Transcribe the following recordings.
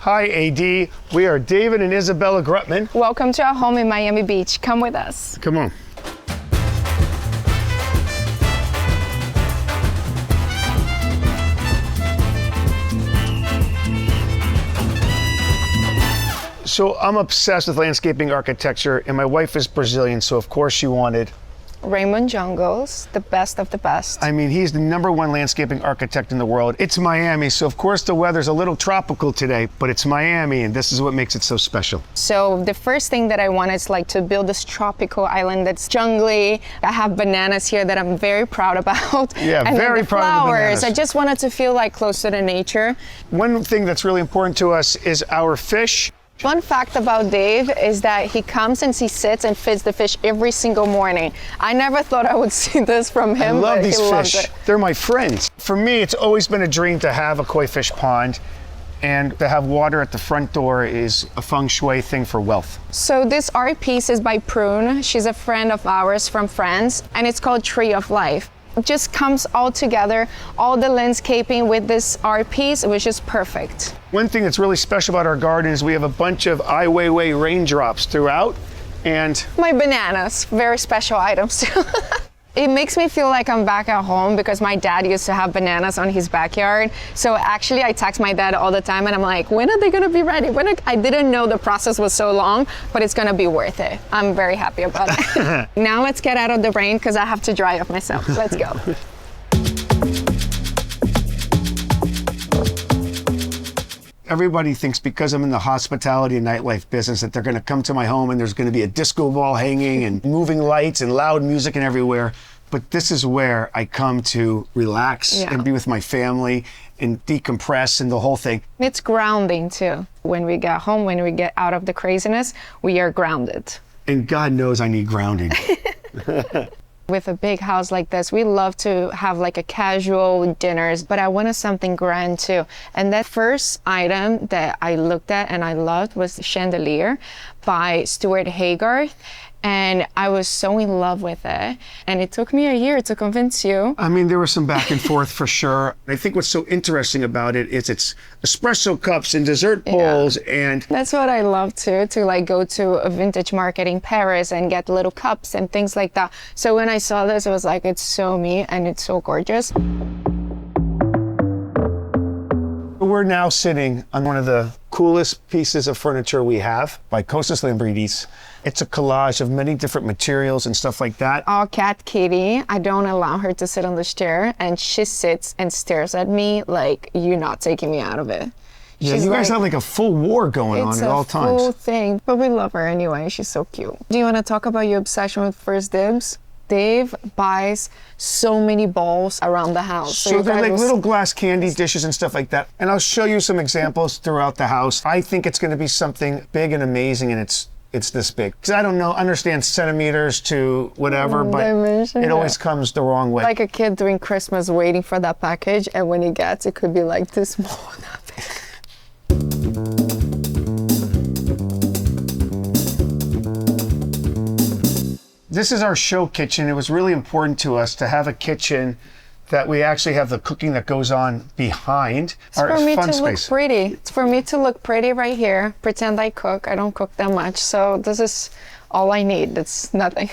Hi, AD. We are David and Isabella Grutman. Welcome to our home in Miami Beach. Come with us. Come on. So I'm obsessed with landscaping architecture, and my wife is Brazilian, so of course she wanted Raymond Jungles, the best of the best. I mean, he's the #1 landscaping architect in the world. It's Miami, so of course the weather's a little tropical today, but it's Miami, and this is what makes it so special. So the first thing that I wanted is like to build this tropical island that's jungly. I have bananas here that I'm very proud about. Yeah, and very then the proud of the bananas. flowers. I just wanted to feel like closer to nature. One thing that's really important to us is our fish. Fun fact about Dave is that he comes and he sits and feeds the fish every single morning. I never thought I would see this from him, I love but these he loves fish. it. They're my friends. For me, it's always been a dream to have a koi fish pond, and to have water at the front door is a feng shui thing for wealth. So this art piece is by Prune. She's a friend of ours from France, and it's called Tree of Life. It just comes all together, all the landscaping with this art piece. It was just perfect. One thing that's really special about our garden is we have a bunch of Ai Weiwei raindrops throughout, and My bananas, very special items too. It makes me feel like I'm back at home because my dad used to have bananas on his backyard. So actually I text my dad all the time and I'm like, when are they gonna be ready? I didn't know the process was so long, but it's gonna be worth it. I'm very happy about it. Now let's get out of the rain because I have to dry up myself. Let's go. everybody thinks because I'm in the hospitality and nightlife business that they're gonna come to my home and there's gonna be a disco ball hanging and moving lights and loud music and everywhere. But this is where I come to relax and be with my family and decompress and the whole thing. It's grounding too. When we get home, when we get out of the craziness, we are grounded. And God knows I need grounding. With a big house like this, we love to have like a casual dinners, but I wanted something grand too. And that first item that I looked at and I loved was the chandelier by Stuart Haygarth. And I was so in love with it. And it took me a year to convince you. I mean, there was some back and forth for sure. I think what's so interesting about it is it's espresso cups and dessert bowls and... That's what I love too, to like go to a vintage market in Paris and get little cups and things like that. So when I saw this, I was like, it's so me and it's so gorgeous. We're now sitting on one of the coolest pieces of furniture we have by Costas Lambridis. It's a collage of many different materials and stuff like that. Our cat Kitty, I don't allow her to sit on this chair, and she sits and stares at me like you're not taking me out of it. Yeah, you guys have like a full war going on at all times. It's a full thing, but we love her anyway. She's so cute. Do you want to talk about your obsession with First Dibs? Dave buys so many bowls around the house. So they're like little glass candy dishes and stuff like that. And I'll show you some examples throughout the house. I think it's going to be something big and amazing, and it's this big. Because I don't understand centimeters to whatever, but it always comes the wrong way. Like a kid during Christmas waiting for that package, and when he gets it could be like this small. This is our show kitchen. It was really important to us to have a kitchen that we actually have the cooking that goes on behind. It's for me to look pretty. It's for me to look pretty right here. Pretend I cook. I don't cook that much. So this is all I need. It's nothing.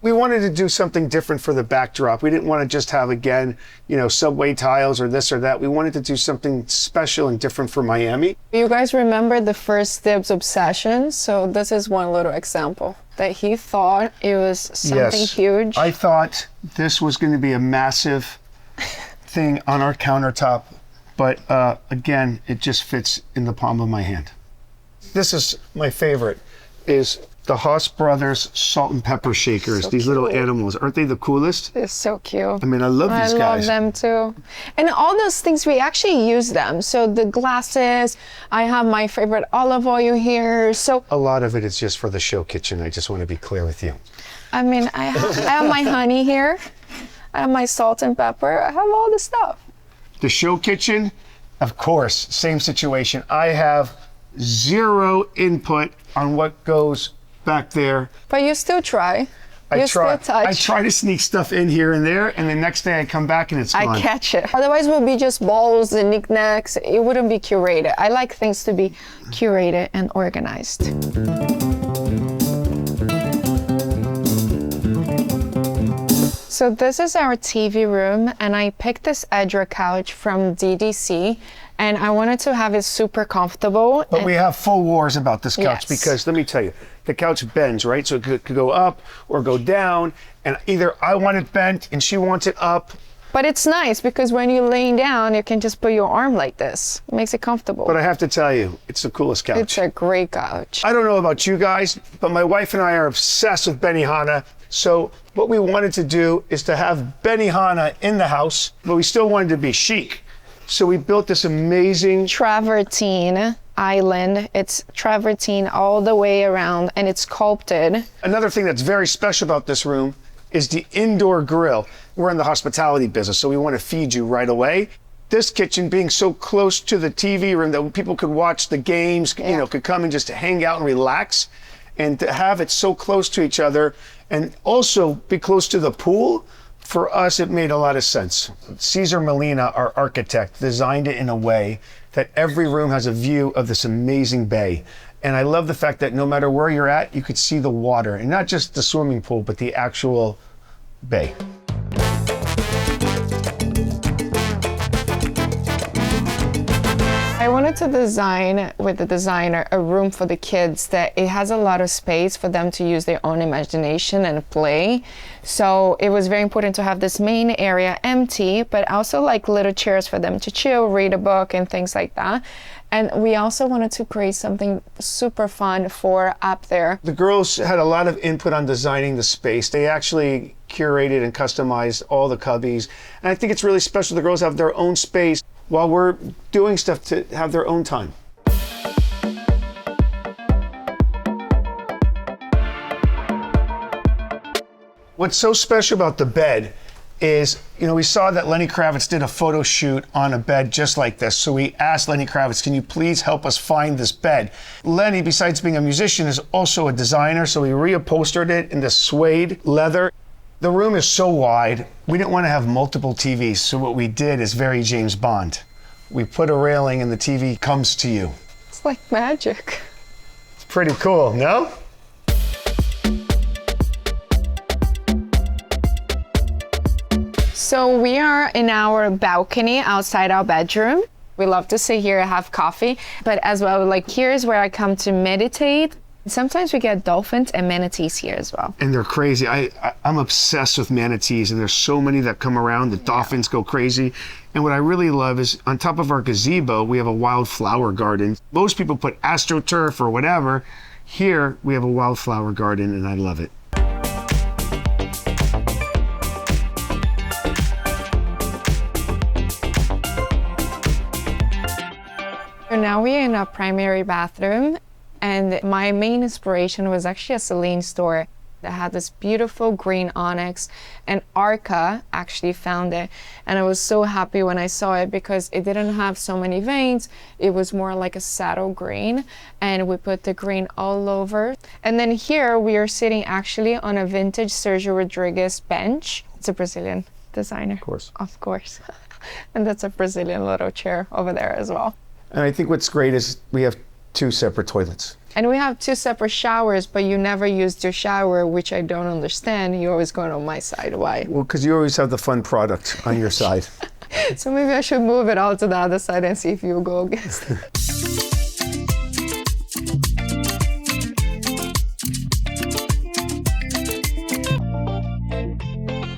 We wanted to do something different for the backdrop. We didn't want to just have, again, subway tiles or this or that. We wanted to do something special and different for Miami. You guys remember the First Dibs obsession? So this is one little example that he thought it was something huge. I thought this was going to be a massive thing on our countertop, but again, it just fits in the palm of my hand. This is my favorite, is the Haas Brothers salt and pepper shakers. These little animals, aren't they the coolest? They're so cute. I mean, I love these guys. I love them too. And all those things, we actually use them. So the glasses, I have my favorite olive oil here. So a lot of it is just for the show kitchen. I just want to be clear with you. I mean, I have my honey here. I have my salt and pepper. I have all the stuff. The show kitchen, of course, same situation. I have zero input on what goes back there. But you still try. You still touch. I try to sneak stuff in here and there, and the next day I come back and it's gone. I catch it. Otherwise, it would be just balls and knickknacks. It wouldn't be curated. I like things to be curated and organized. So this is our TV room, and I picked this Edra couch from DDC, and I wanted to have it super comfortable. But we have full wars about this couch because let me tell you, the couch bends, right? So it could go up or go down, and either I want it bent and she wants it up. But it's nice because when you're laying down, you can just put your arm like this. It makes it comfortable. But I have to tell you, it's the coolest couch. It's a great couch. I don't know about you guys, but my wife and I are obsessed with Benihana. So what we wanted to do is to have Benihana in the house, but we still wanted to be chic. So we built this amazing travertine island. It's travertine all the way around, and it's sculpted. Another thing that's very special about this room is the indoor grill. We're in the hospitality business, so we want to feed you right away. This kitchen being so close to the TV room that people could watch the games, you know, could come and just hang out and relax. And to have it so close to each other and also be close to the pool, for us, it made a lot of sense. Cesar Molina, our architect, designed it in a way that every room has a view of this amazing bay. And I love the fact that no matter where you're at, you could see the water, and not just the swimming pool, but the actual bay. I wanted to design with the designer a room for the kids that it has a lot of space for them to use their own imagination and play. So it was very important to have this main area empty, but also like little chairs for them to chill, read a book and things like that. And we also wanted to create something super fun for up there. The girls had a lot of input on designing the space. They actually curated and customized all the cubbies. And I think it's really special. The girls have their own space while we're doing stuff to have their own time. What's so special about the bed is, you know, we saw that Lenny Kravitz did a photo shoot on a bed just like this. So we asked Lenny Kravitz, can you please help us find this bed? Lenny, besides being a musician, is also a designer. So we reupholstered it in this suede leather. The room is so wide, we didn't want to have multiple TVs. So what we did is very James Bond. We put a railing and the TV comes to you. It's like magic. It's pretty cool, no? So we are in our balcony outside our bedroom. We love to sit here and have coffee, but as well, like here's where I come to meditate. Sometimes we get dolphins and manatees here as well. And they're crazy. I'm obsessed with manatees, and there's so many that come around. The dolphins go crazy. And what I really love is on top of our gazebo, we have a wildflower garden. Most people put astroturf or whatever. Here, we have a wildflower garden, and I love it. So now we're in our primary bathroom, and my main inspiration was actually a Celine store that had this beautiful green onyx, and Arca actually found it. And I was so happy when I saw it because it didn't have so many veins. It was more like a saddle green, and we put the green all over. And then here we are sitting actually on a vintage Sergio Rodriguez bench. It's a Brazilian designer. Of course. Of course. And that's a Brazilian little chair over there as well. And I think what's great is we have 2 separate toilets. And we have 2 separate showers, but you never used your shower, which I don't understand. You're always going on my side. Why? Well, because you always have the fun product on your side. So maybe I should move it all to the other side and see if you go against it.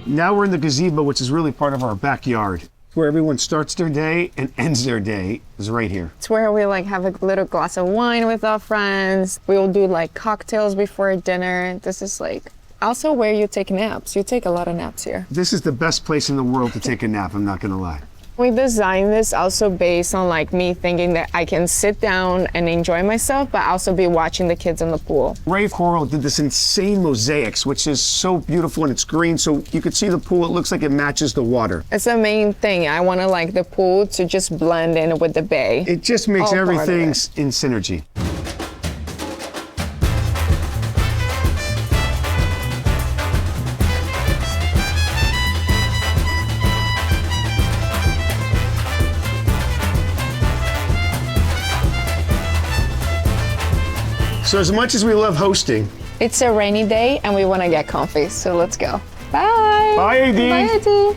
Now we're in the gazebo, which is really part of our backyard, where everyone starts their day and ends their day is right here. It's where we like have a little glass of wine with our friends. We will do like cocktails before dinner. This is like also where you take naps. You take a lot of naps here. This is the best place in the world to take a nap, I'm not gonna lie. We designed this also based on like me thinking that I can sit down and enjoy myself, but also be watching the kids in the pool. Ray Coral did this insane mosaics, which is so beautiful, and it's green, so you could see the pool. It looks like it matches the water. It's the main thing. I want to like the pool to just blend in with the bay. It just makes All part of everything it. in synergy. So as much as we love hosting, It's a rainy day and we want to get comfy, so let's go. Bye. bye, AD. Bye, AD.